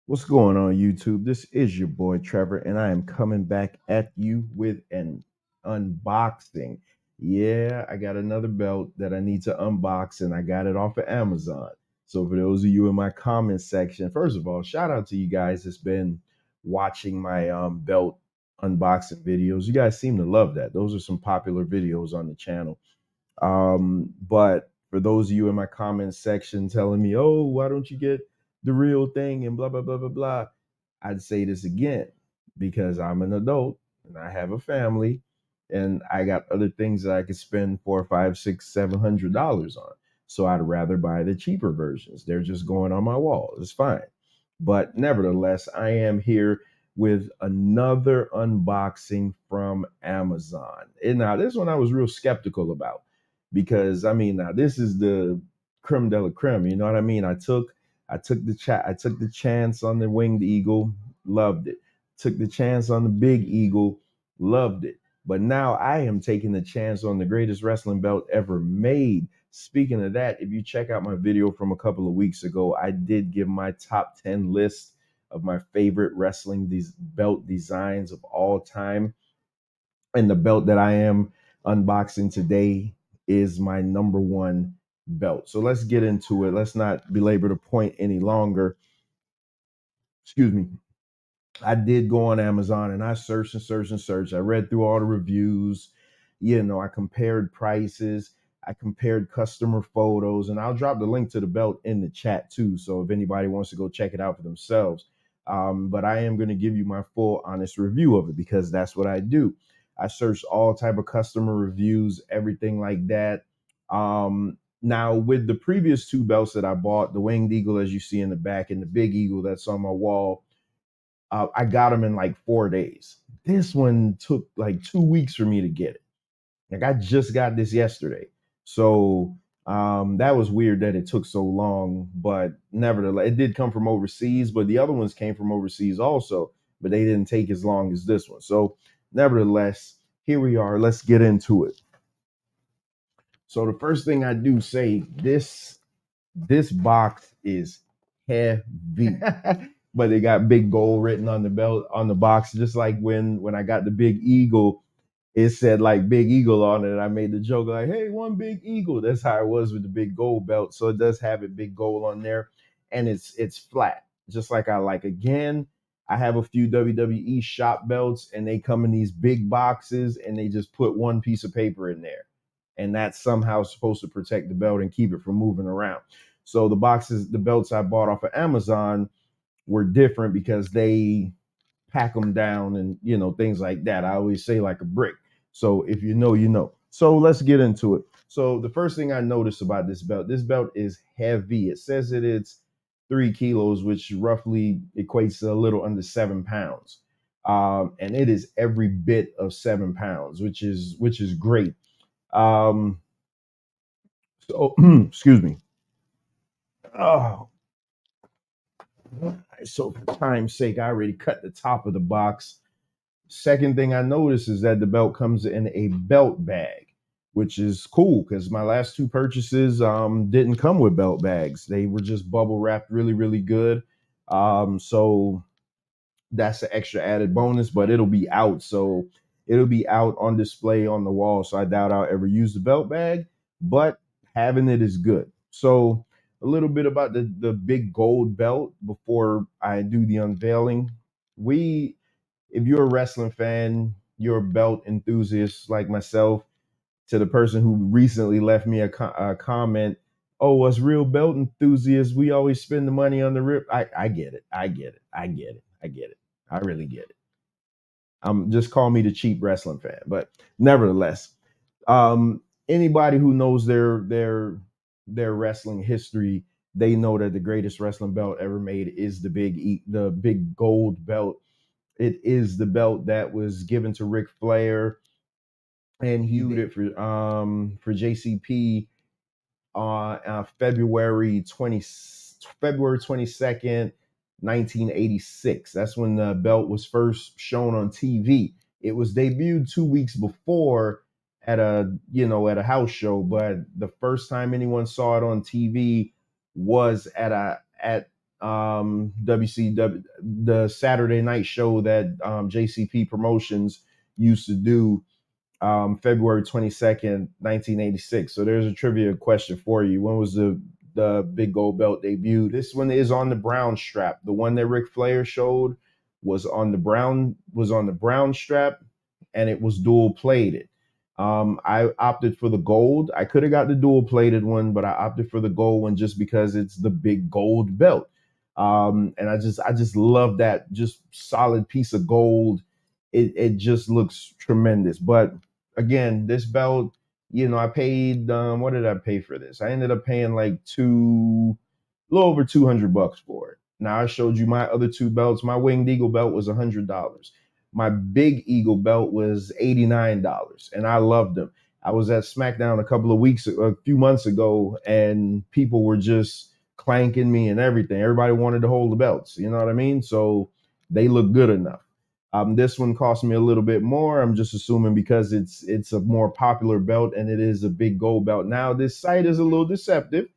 What's going on, YouTube? This is your boy Trevor, and I am coming back at you with an unboxing. Yeah, I got another belt that I need to unbox, and I got it off of Amazon. So, for those of you in my comment section, first of all, shout out to you guys that's been watching my belt unboxing videos. You guys seem to love that. Those are some popular videos on the channel. But for those of you in my comment section telling me, oh, why don't you get the real thing and blah, blah, blah, blah, blah, I'd say this again because I'm an adult and I have a family and I got other things that I could spend $4, $5, $6, $700 on. So I'd rather buy the cheaper versions. They're just going on my wall. It's fine. But nevertheless, I am here with another unboxing from Amazon. And now this one I was real skeptical about because I mean now this is the creme de la creme. You know what I mean? I took the chance on the winged eagle, loved it. Took the chance on the big eagle, loved it. But now I am taking the chance on the greatest wrestling belt ever made. Speaking of that, if you check out my video from a couple of weeks ago, I did give my top 10 list of my favorite wrestling belt designs of all time. And the belt that I am unboxing today is my number one belt. So let's get into it. Let's not belabor the point any longer. Excuse me. I did go on Amazon and I searched and searched and searched. I read through all the reviews. I compared prices. I compared customer photos, and I'll drop the link to the belt in the chat too. So if anybody wants to go check it out for themselves. But I am going to give you my full honest review of it because that's what I do. I searched all type of customer reviews, everything like that. Now with the previous two belts that I bought, the Winged Eagle, as you see in the back, and the Big Eagle that's on my wall, I got them in like 4 days. This one took like 2 weeks for me to get it. Like I just got this yesterday. So that was weird that it took so long, but nevertheless, it did come from overseas, but the other ones came from overseas also, but they didn't take as long as this one. So nevertheless, here we are. Let's get into it. So the first thing I do say, this box is heavy. But they got big gold written on the belt on the box, just like when I got the big eagle, it said like big eagle on it. And I made the joke like, hey, one big eagle. That's how it was with the big gold belt. So it does have it big gold on there, and it's flat, just like I like. Again, I have a few WWE shop belts, and they come in these big boxes, and they just put one piece of paper in there, and that's somehow supposed to protect the belt and keep it from moving around. So the belts I bought off of Amazon were different because they pack them down and things like that. I always say like a brick. So if you know, you know. So let's get into it. So the first thing I noticed about this belt is heavy. It says that it's 3 kilos, which roughly equates to a little under 7 pounds. And it is every bit of 7 pounds, which is great. Um, so excuse me. Oh, so for time's sake, I already cut the top of the box. Second thing I noticed is that the belt comes in a belt bag, which is cool because my last two purchases didn't come with belt bags. They were just bubble wrapped really, really good. So that's an extra added bonus, but it'll be out. So it'll be out on display on the wall. So I doubt I'll ever use the belt bag, but having it is good. So a little bit about the big gold belt before I do the unveiling. We If you're a wrestling fan, you're a belt enthusiast like myself, to the person who recently left me a comment, oh, us real belt enthusiasts, we always spend the money on the rip. I get it. I get it. I get it. I get it. I really get it. Just call me the cheap wrestling fan. But nevertheless, anybody who knows their wrestling history, they know that the greatest wrestling belt ever made is the big gold belt. It is the belt that was given to Ric Flair, and he used it for JCP on February 22nd, 1986. That's when the belt was first shown on TV. It was debuted 2 weeks before at a house show, but the first time anyone saw it on TV was at WCW, the Saturday night show that JCP Promotions used to do, February 22nd, 1986. So there's a trivia question for you. When was the Big Gold Belt debut? This one is on the brown strap. The one that Ric Flair showed was on the brown strap, and it was dual plated. I opted for the gold. I could have got the dual plated one, but I opted for the gold one just because it's the Big Gold Belt. And I just love that just solid piece of gold. It just looks tremendous. But again, this belt, I paid, what did I pay for this? I ended up paying like a little over $200 for it. Now I showed you my other two belts. My Winged Eagle belt was $100. My Big Eagle belt was $89, and I loved them. I was at SmackDown a few months ago, and people were just clanking me and everything. Everybody wanted to hold the belts. You know what I mean? So they look good enough. This one cost me a little bit more. I'm just assuming because it's a more popular belt and it is a big gold belt. Now this site is a little deceptive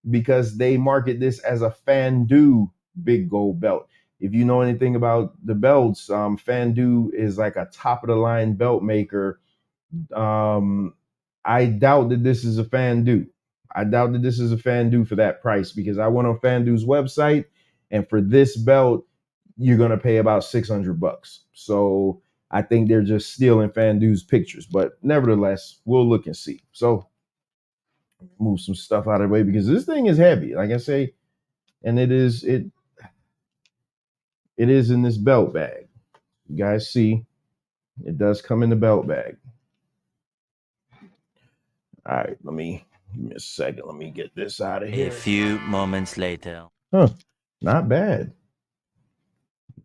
because they market this as a Fandu big gold belt. If you know anything about the belts, Fandu is like a top of the line belt maker. Um, I doubt that this is a Fandu. I doubt that this is a Fandu for that price because I went on Fandu's website, and for this belt, you're gonna pay about $600. So I think they're just stealing Fandu's pictures, but nevertheless, we'll look and see. So move some stuff out of the way because this thing is heavy, like I say, and it is in this belt bag. You guys see, it does come in the belt bag. All right, give me a second. Let me get this out of here. A few moments later. Huh? Not bad.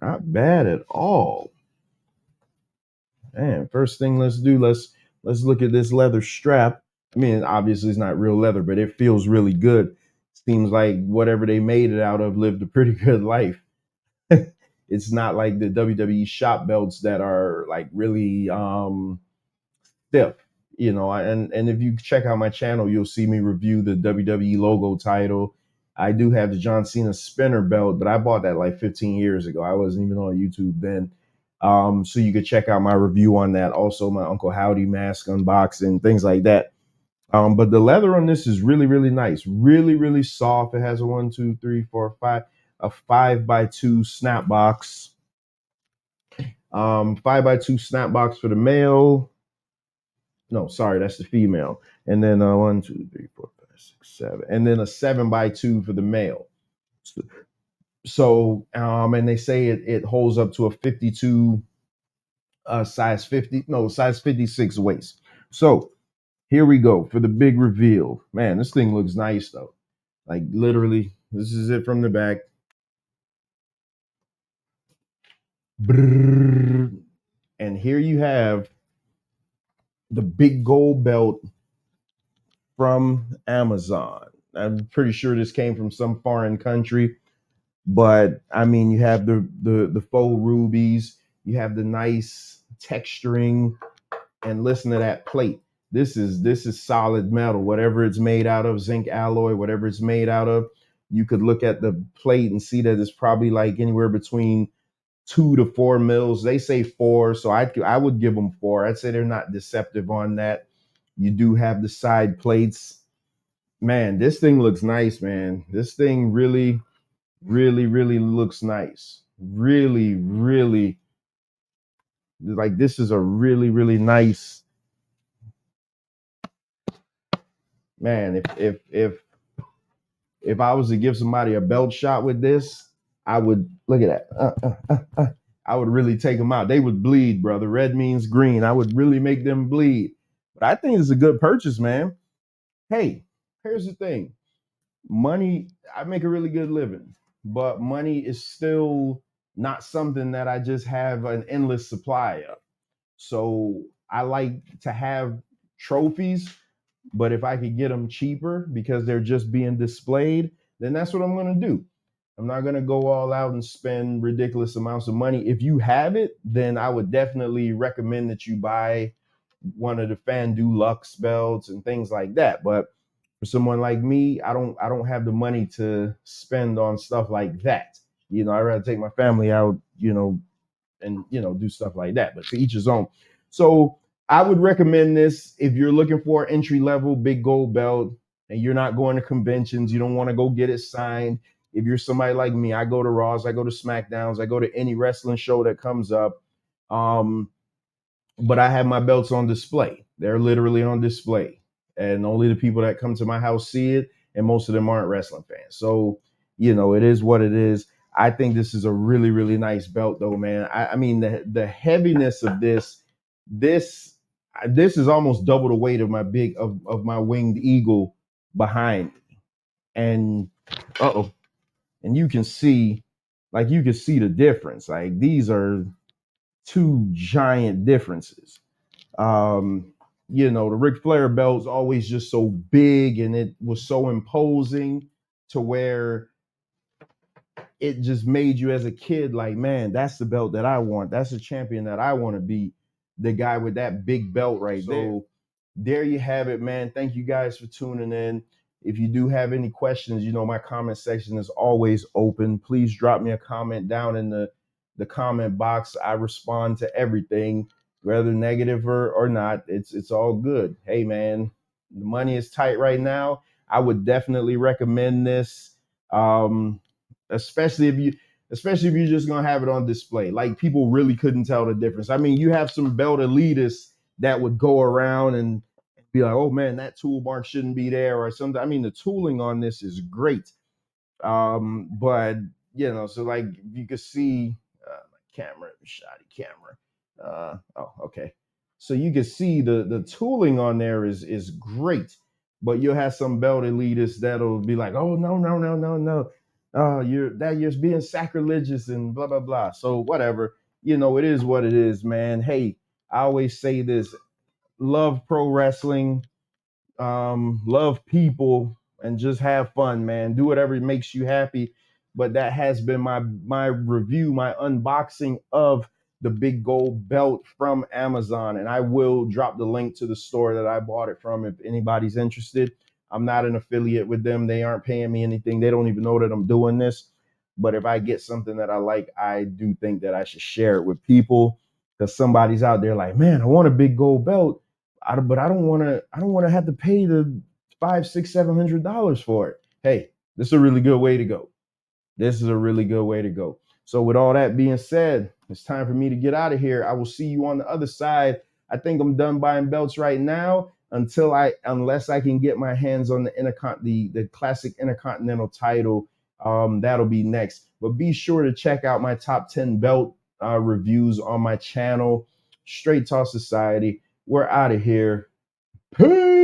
Not bad at all. Man, first thing let's do, let's look at this leather strap. I mean, obviously it's not real leather, but it feels really good. Seems like whatever they made it out of lived a pretty good life. It's not like the WWE shop belts that are like really stiff, and if you check out my channel, you'll see me review the WWE logo title. I do have the John Cena spinner belt, but I bought that like 15 years ago. I wasn't even on YouTube then. So you could check out my review on that. Also, my Uncle Howdy mask unboxing, things like that. But the leather on this is really, really nice. Really, really soft. It has a 5x2 snap box. 5x2 snap box for the male. No, sorry, that's the female. And then 1, 2, 3, 4, 5, 6, 7. And then a 7x2 for the male. So and they say it holds up to a 52 size 56 waist. So here we go for the big reveal. Man, this thing looks nice though. Like literally, this is it from the back. Brrr. And here you have the big gold belt from Amazon. I'm pretty sure this came from some foreign country, but I mean, you have the faux rubies, you have the nice texturing, and listen to that plate. This is solid metal, whatever it's made out of, zinc alloy, whatever it's made out of. You could look at the plate and see that it's probably like anywhere between 2 to 4 mils. They say 4, so I would give them 4. I'd say they're not deceptive on that. You do have the side plates. Man, this thing looks nice, man. This thing really, really, really looks nice. Really, really, like this is a really, really nice, man. If I was to give somebody a belt shot with this, I would look at that. I would really take them out. They would bleed, brother. Red means green. I would really make them bleed. But I think it's a good purchase, man. Hey, here's the thing. Money, I make a really good living, but money is still not something that I just have an endless supply of. So I like to have trophies, but if I could get them cheaper because they're just being displayed, then that's what I'm going to do. I'm not going to go all out and spend ridiculous amounts of money. If you have it, then I would definitely recommend that you buy one of the Fandu Lux belts and things like that. But For someone like me, I don't have the money to spend on stuff like that. I'd rather take my family out, and do stuff like that. But to each his own. So I would recommend this if you're looking for an entry level big gold belt and you're not going to conventions, you don't want to go get it signed. If you're somebody like me, I go to Raws, I go to SmackDowns, I go to any wrestling show that comes up. Um, but I have my belts on display. They're literally on display, and only the people that come to my house see it. And most of them aren't wrestling fans, so it is what it is. I think this is a really, really nice belt, though, man. I mean, the heaviness of this, this is almost double the weight of my winged eagle behind me, and oh, and you can see the difference. Like these are two giant differences. um, the Ric Flair belt's always just so big and it was so imposing to where it just made you as a kid like, man, that's the belt that I want. That's the champion that I want to be, the guy with that big belt right there. So there you have it, man. Thank you guys for tuning in. If you do have any questions, my comment section is always open. Please drop me a comment down in the comment box. I respond to everything, whether negative or not. It's all good. Hey, man, the money is tight right now. I would definitely recommend this. Especially if you're just gonna have it on display. Like people really couldn't tell the difference. I mean, you have some belt elitists that would go around and be like, oh man, that tool mark shouldn't be there or something. I mean, the tooling on this is great. But so like you can see my camera, shoddy camera. Oh, okay. So you can see the tooling on there is great, but you'll have some belt elitists that'll be like, oh no, no, no, no, no. You're being sacrilegious and blah blah blah. So whatever, it is what it is, man. Hey, I always say this: love pro wrestling, love people, and just have fun, man. Do whatever makes you happy. But that has been my review, my unboxing of the big gold belt from Amazon, and I will drop the link to the store that I bought it from if anybody's interested. I'm not an affiliate with them. They aren't paying me anything. They don't even know that I'm doing this. But if I get something that I like, I do think that I should share it with people because somebody's out there like, man, I want a big gold belt, but I don't want to. I don't want to have to pay the five, six, $700 for it. Hey, this is a really good way to go. This is a really good way to go. So, with all that being said, it's time for me to get out of here. I will see you on the other side. I think I'm done buying belts right now unless I can get my hands on the classic Intercontinental title. That'll be next. But be sure to check out my top 10 belt reviews on my channel, Straight Toss Society. We're out of here. Peace.